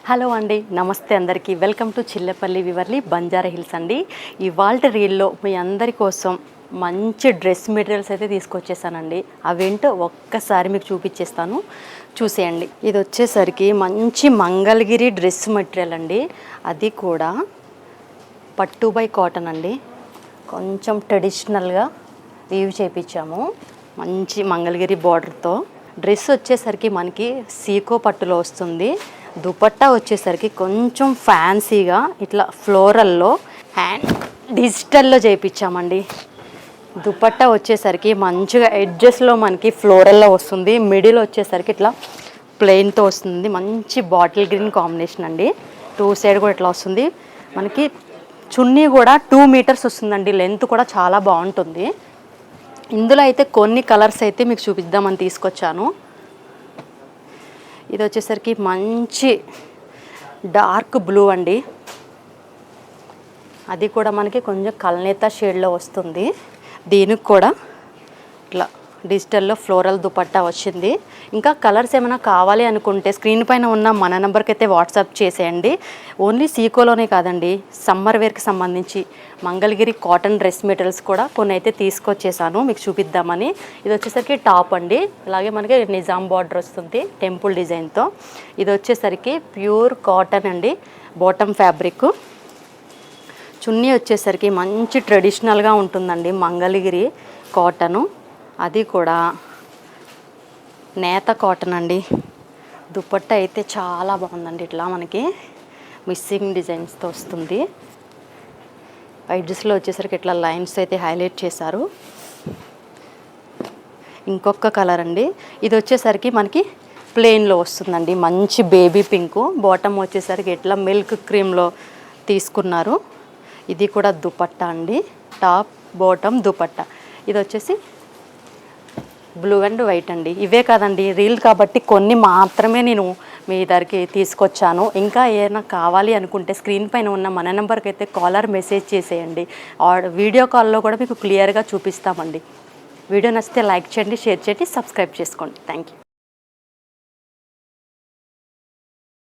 Hello అండి, నమస్తే అందరికీ. వెల్కమ్ టు చిల్లపల్లి వివర్లీ బంజారా హిల్స్ అండి. ఇవాళ రీల్లో మీ అందరి కోసం మంచి డ్రెస్ మెటీరియల్స్ అయితే తీసుకొచ్చేసానండి. అవేంటో ఒక్కసారి మీకు చూపించేస్తాను, చూసేయండి. ఇది వచ్చేసరికి మంచి మంగళగిరి డ్రెస్ మెటీరియల్ అండి. అది కూడా పట్టు బై కాటన్ అండి. కొంచెం ట్రెడిషనల్గా వీవ్ చేయించాము, మంచి మంగళగిరి బార్డర్తో. డ్రెస్ వచ్చేసరికి మనకి సీకో పట్టులో వస్తుంది. దుపట్టా వచ్చేసరికి కొంచెం ఫ్యాన్సీగా ఇట్లా ఫ్లోరల్లో అండ్ డిజిటల్లో చేయించామండి. దుపట్టా వచ్చేసరికి మంచిగా ఎడ్జెస్లో మనకి ఫ్లోరల్లో వస్తుంది. మిడిల్ వచ్చేసరికి ఇట్లా ప్లెయిన్తో వస్తుంది. మంచి బాటిల్ గ్రీన్ కాంబినేషన్ అండి. 2 సైడ్ కూడా ఇట్లా వస్తుంది. మనకి చున్నీ కూడా 2 మీటర్స్ వస్తుందండి. లెంత్ కూడా చాలా బాగుంటుంది. ఇందులో అయితే కొన్ని కలర్స్ అయితే మీకు చూపిద్దామని తీసుకొచ్చాను. ఇది వచ్చేసరికి మంచి డార్క్ బ్లూ అండి. అది కూడా మనకి కొంచెం కల్నేత షేడ్లో వస్తుంది. దీనికి కూడా ఇట్లా డిజిటల్లో ఫ్లోరల్ దుపట్టా వచ్చింది. ఇంకా కలర్స్ ఏమైనా కావాలి అనుకుంటే స్క్రీన్ పైన ఉన్న మన నెంబర్కి అయితే వాట్సాప్ చేసేయండి. ఓన్లీ సీకోలోనే కాదండి, సమ్మర్ వేర్కి సంబంధించి మంగళగిరి కాటన్ డ్రెస్ మెటీరియల్స్ కూడా కొన్ని అయితే తీసుకొచ్చేసాను మీకు చూపిద్దామని. ఇది వచ్చేసరికి టాప్ అండి. అలాగే మనకి నిజాం బార్డర్ వస్తుంది టెంపుల్ డిజైన్తో. ఇది వచ్చేసరికి ప్యూర్ కాటన్ అండి, బాటమ్ ఫ్యాబ్రిక్. చున్నీ వచ్చేసరికి మంచి ట్రెడిషనల్గా ఉంటుందండి, మంగళగిరి కాటను. అది కూడా నేత కాటన్ అండి. దుపట్టా అయితే చాలా బాగుందండి. ఇట్లా మనకి మిస్సింగ్ డిజైన్స్తో వస్తుంది. ఎడ్జెస్లో వచ్చేసరికి ఇట్లా లైన్స్ అయితే హైలైట్ చేశారు. ఇంకొక కలర్ అండి. ఇది వచ్చేసరికి మనకి ప్లెయిన్లో వస్తుందండి, మంచి బేబీ పింకు. బాటమ్ వచ్చేసరికి ఇట్లా మిల్క్ క్రీమ్లో తీసుకున్నారు. ఇది కూడా దుపట్టా అండి, టాప్ బాటమ్ దుపట్టా. ఇది వచ్చేసి బ్లూ అండ్ వైట్ అండి. ఇవే కాదండి, రీల్ కాబట్టి కొన్ని మాత్రమే నేను మీ దగ్గరికి తీసుకొచ్చాను. ఇంకా ఏమైనా కావాలి అనుకుంటే స్క్రీన్ పైన ఉన్న మన నెంబర్కి అయితే కాలర్ మెసేజ్ చేసేయండి. వీడియో కాల్లో కూడా మీకు క్లియర్గా చూపిస్తామండి. వీడియో నచ్చితే లైక్ చేయండి, షేర్ చేయండి, సబ్స్క్రైబ్ చేసుకోండి. Thank you.